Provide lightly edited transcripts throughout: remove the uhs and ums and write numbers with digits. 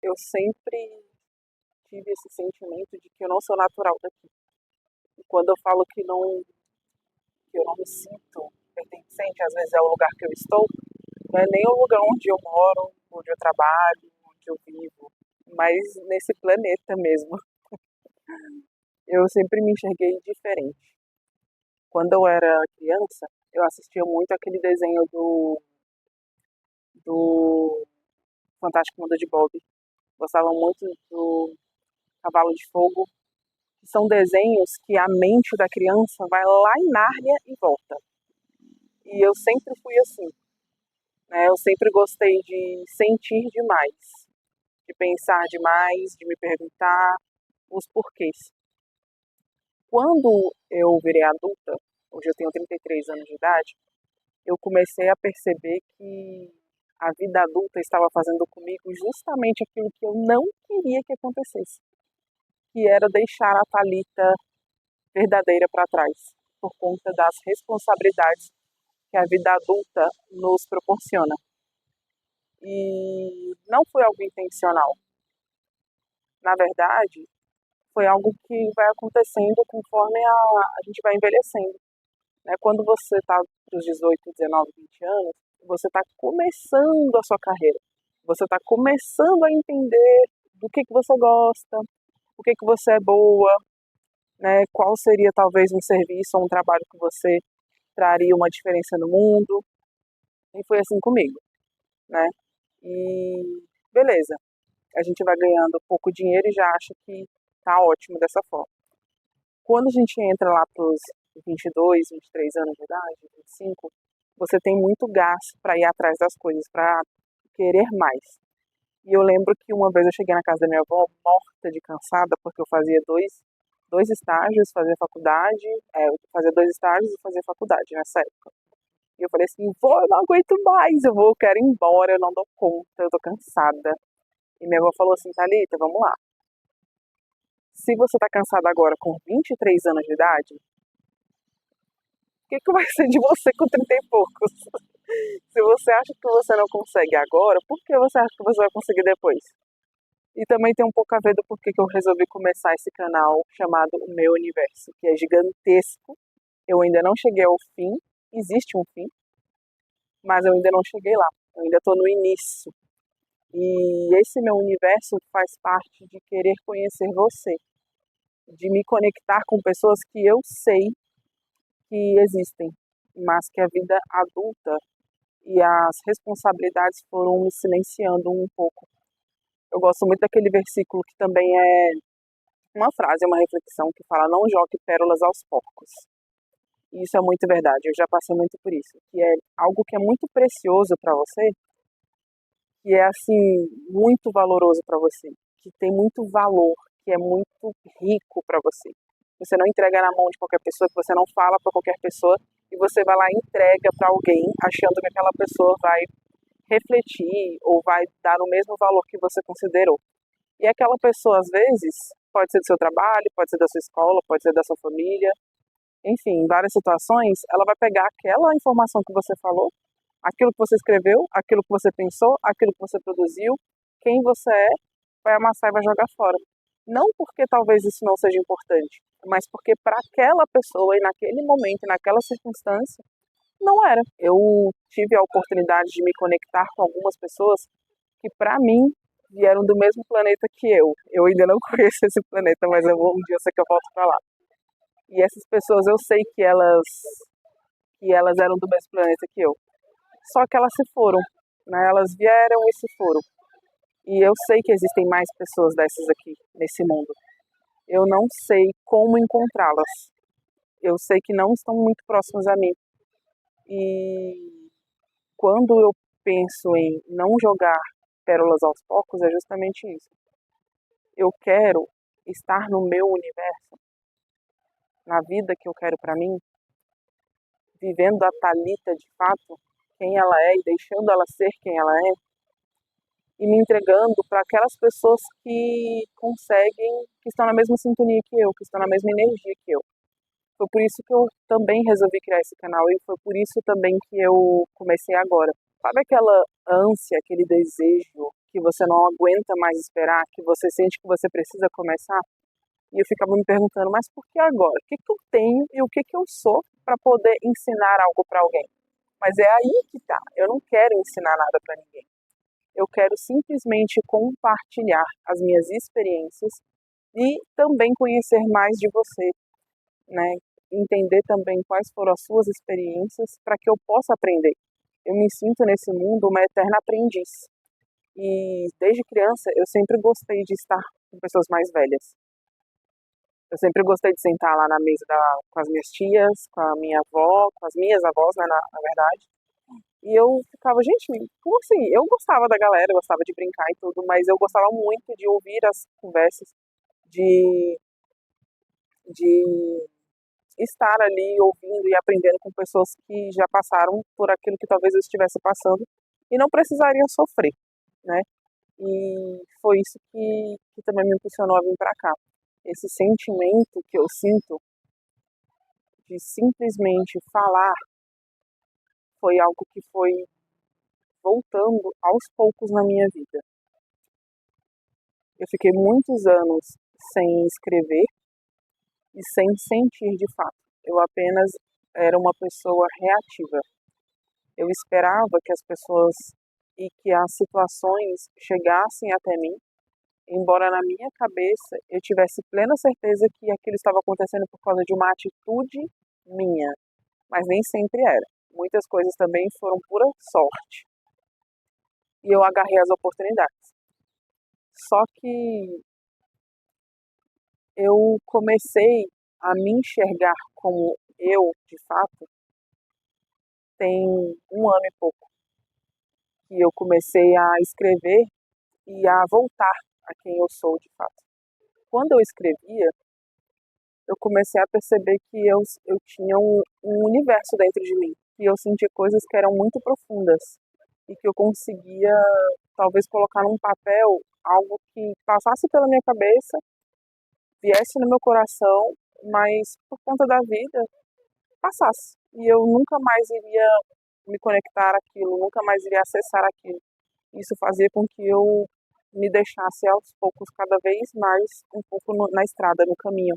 Eu sempre tive esse sentimento de que eu não sou natural daqui. E quando eu falo que eu não me sinto pertencente, às vezes é o lugar que eu estou, não é nem o lugar onde eu moro, onde eu trabalho, onde eu vivo, mas nesse planeta mesmo. Eu sempre me enxerguei diferente. Quando eu era criança, eu assistia muito aquele desenho do Fantástico Mundo de Bob. Gostava muito do Cavalo de Fogo. São desenhos que a mente da criança vai lá em Nárnia e volta. E eu sempre fui assim, né? Eu sempre gostei de sentir demais, de pensar demais, de me perguntar os porquês. Quando eu virei adulta, hoje eu tenho 33 anos de idade, eu comecei a perceber que a vida adulta estava fazendo comigo justamente aquilo que eu não queria que acontecesse, que era deixar a Thalita verdadeira para trás, por conta das responsabilidades que a vida adulta nos proporciona. E não foi algo intencional. Na verdade, foi algo que vai acontecendo conforme a gente vai envelhecendo. Né? Quando você está para os 18, 19, 20 anos, você está começando a sua carreira. Você está começando a entender do que você gosta, o que você é boa, né? Qual seria talvez um serviço ou um trabalho que você traria uma diferença no mundo. E foi assim comigo, né? E beleza, a gente vai ganhando pouco dinheiro e já acha que tá ótimo dessa forma. Quando a gente entra lá para os 22, 23 anos de idade, 25, você tem muito gás para ir atrás das coisas, para querer mais. E eu lembro que uma vez eu cheguei na casa da minha avó morta de cansada, porque eu fazia dois estágios, fazia faculdade, eu fazia dois estágios e fazia faculdade nessa época. E eu falei assim, vó, eu não aguento mais, eu quero ir embora, eu não dou conta, eu tô cansada. E minha avó falou assim, Thalita, vamos lá. Se você tá cansada agora com 23 anos de idade, o que vai ser de você com 30 e poucos? Se você acha que você não consegue agora, por que você acha que você vai conseguir depois? E também tem um pouco a ver do porquê que eu resolvi começar esse canal chamado O Meu Universo, que é gigantesco. Eu ainda não cheguei ao fim, existe um fim, mas eu ainda não cheguei lá. Eu ainda estou no início. E esse meu universo faz parte de querer conhecer você, de me conectar com pessoas que eu sei que existem, mas que a vida adulta e as responsabilidades foram me silenciando um pouco. Eu gosto muito daquele versículo que também é uma frase, uma reflexão que fala: não jogue pérolas aos porcos. E isso é muito verdade, eu já passei muito por isso. Que é algo que é muito precioso para você, que é assim, muito valoroso para você, que tem muito valor, que é muito rico para você. Você não entrega na mão de qualquer pessoa, que você não fala para qualquer pessoa, e você vai lá e entrega para alguém, achando que aquela pessoa vai refletir ou vai dar o mesmo valor que você considerou. E aquela pessoa, às vezes, pode ser do seu trabalho, pode ser da sua escola, pode ser da sua família, enfim, em várias situações, ela vai pegar aquela informação que você falou, aquilo que você escreveu, aquilo que você pensou, aquilo que você produziu, quem você é, vai amassar e vai jogar fora. Não porque talvez isso não seja importante, mas porque para aquela pessoa e naquele momento, naquela circunstância, não era. Eu tive a oportunidade de me conectar com algumas pessoas que, para mim, vieram do mesmo planeta que eu. Eu ainda não conheço esse planeta, mas um dia eu sei que eu volto para lá. E essas pessoas eu sei que elas eram do mesmo planeta que eu. Só que elas se foram, né? Elas vieram e se foram. E eu sei que existem mais pessoas dessas aqui nesse mundo. Eu não sei como encontrá-las. Eu sei que não estão muito próximas a mim. E quando eu penso em não jogar pérolas aos porcos, é justamente isso. Eu quero estar no meu universo, na vida que eu quero para mim, vivendo a Thalita de fato, quem ela é e deixando ela ser quem ela é, e me entregando para aquelas pessoas que conseguem, que estão na mesma sintonia que eu, que estão na mesma energia que eu. Foi por isso que eu também resolvi criar esse canal e foi por isso também que eu comecei agora. Sabe aquela ânsia, aquele desejo que você não aguenta mais esperar, que você sente que você precisa começar. E eu ficava me perguntando, mas por que agora? O que que eu tenho e o que que eu sou para poder ensinar algo para alguém? Mas é aí que tá. Eu não quero ensinar nada para ninguém. Eu quero simplesmente compartilhar as minhas experiências e também conhecer mais de você, né? Entender também quais foram as suas experiências para que eu possa aprender. Eu me sinto nesse mundo uma eterna aprendiz. E desde criança eu sempre gostei de estar com pessoas mais velhas. Eu sempre gostei de sentar lá na mesa com as minhas tias, com a minha avó, com as minhas avós, né, na verdade. E eu ficava, gente, como assim? Eu gostava da galera, eu gostava de brincar e tudo, mas eu gostava muito de ouvir as conversas, de, de estar ali ouvindo e aprendendo com pessoas que já passaram por aquilo que talvez eu estivesse passando e não precisaria sofrer, né? E foi isso que também me impulsionou a vir para cá. Esse sentimento que eu sinto de simplesmente falar foi algo que foi voltando aos poucos na minha vida. Eu fiquei muitos anos sem escrever e sem sentir de fato. Eu apenas era uma pessoa reativa. Eu esperava que as pessoas e que as situações chegassem até mim, embora na minha cabeça eu tivesse plena certeza que aquilo estava acontecendo por causa de uma atitude minha, mas nem sempre era. Muitas coisas também foram pura sorte. E eu agarrei as oportunidades. Só que eu comecei a me enxergar como eu, de fato, tem um ano e pouco que eu comecei a escrever e a voltar a quem eu sou, de fato. Quando eu escrevia, eu comecei a perceber que eu tinha um universo dentro de mim, que eu sentia coisas que eram muito profundas e que eu conseguia, talvez, colocar num papel algo que passasse pela minha cabeça, viesse no meu coração, mas por conta da vida passasse. E eu nunca mais iria me conectar àquilo, nunca mais iria acessar aquilo. Isso fazia com que eu me deixasse aos poucos cada vez mais um pouco na estrada, no caminho.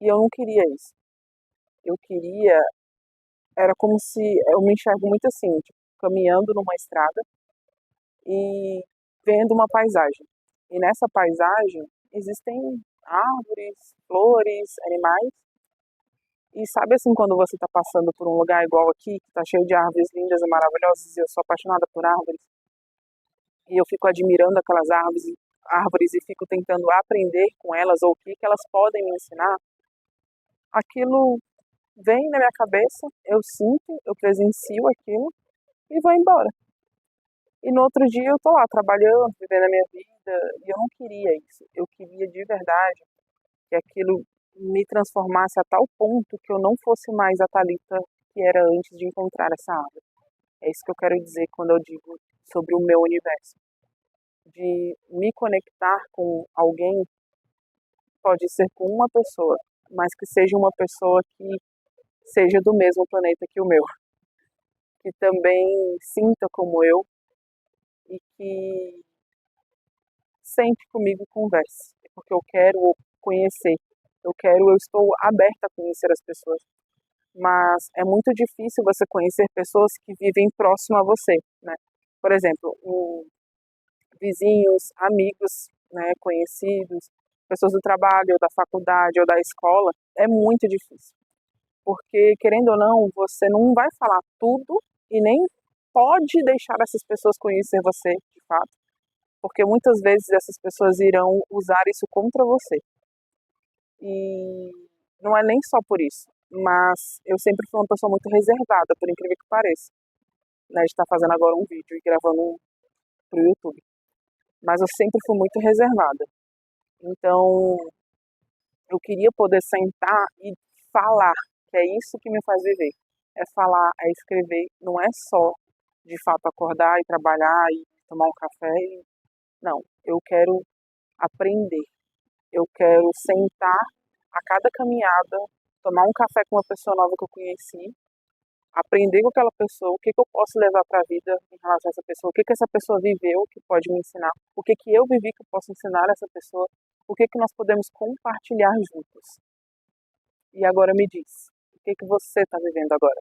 E eu não queria isso. Eu queria, era como se, eu me enxergo muito assim, tipo, caminhando numa estrada e vendo uma paisagem. E nessa paisagem existem árvores, flores, animais. E sabe assim, quando você está passando por um lugar igual aqui, que está cheio de árvores lindas e maravilhosas, e eu sou apaixonada por árvores, e eu fico admirando aquelas árvores e fico tentando aprender com elas ou o que elas podem me ensinar, aquilo vem na minha cabeça, eu sinto, eu presencio aquilo e vou embora. E no outro dia eu tô lá trabalhando, vivendo a minha vida, e eu não queria isso. Eu queria de verdade que aquilo me transformasse a tal ponto que eu não fosse mais a Thalita que era antes de encontrar essa árvore. É isso que eu quero dizer quando eu digo sobre o meu universo. De me conectar com alguém, pode ser com uma pessoa, mas que seja uma pessoa que seja do mesmo planeta que o meu, que também sinta como eu e que sente comigo e converse, porque eu quero conhecer, eu estou aberta a conhecer as pessoas, mas é muito difícil você conhecer pessoas que vivem próximo a você, né? Por exemplo, vizinhos, amigos, né, conhecidos, pessoas do trabalho, ou da faculdade, ou da escola, é muito difícil. Porque, querendo ou não, você não vai falar tudo e nem pode deixar essas pessoas conhecer você, de fato, porque muitas vezes essas pessoas irão usar isso contra você. E não é nem só por isso, mas eu sempre fui uma pessoa muito reservada, por incrível que pareça, né, de estar fazendo agora um vídeo e gravando pro YouTube. Mas eu sempre fui muito reservada. Então, eu queria poder sentar e falar, que é isso que me faz viver. É falar, é escrever, não é só de fato acordar e trabalhar e tomar um café. Não, eu quero aprender. Eu quero sentar a cada caminhada, tomar um café com uma pessoa nova que eu conheci aprender com aquela pessoa, o que que eu posso levar para a vida em relação a essa pessoa, o que que essa pessoa viveu que pode me ensinar, o que que eu vivi que eu posso ensinar a essa pessoa, o que que nós podemos compartilhar juntos. E agora me diz, o que que você está vivendo agora?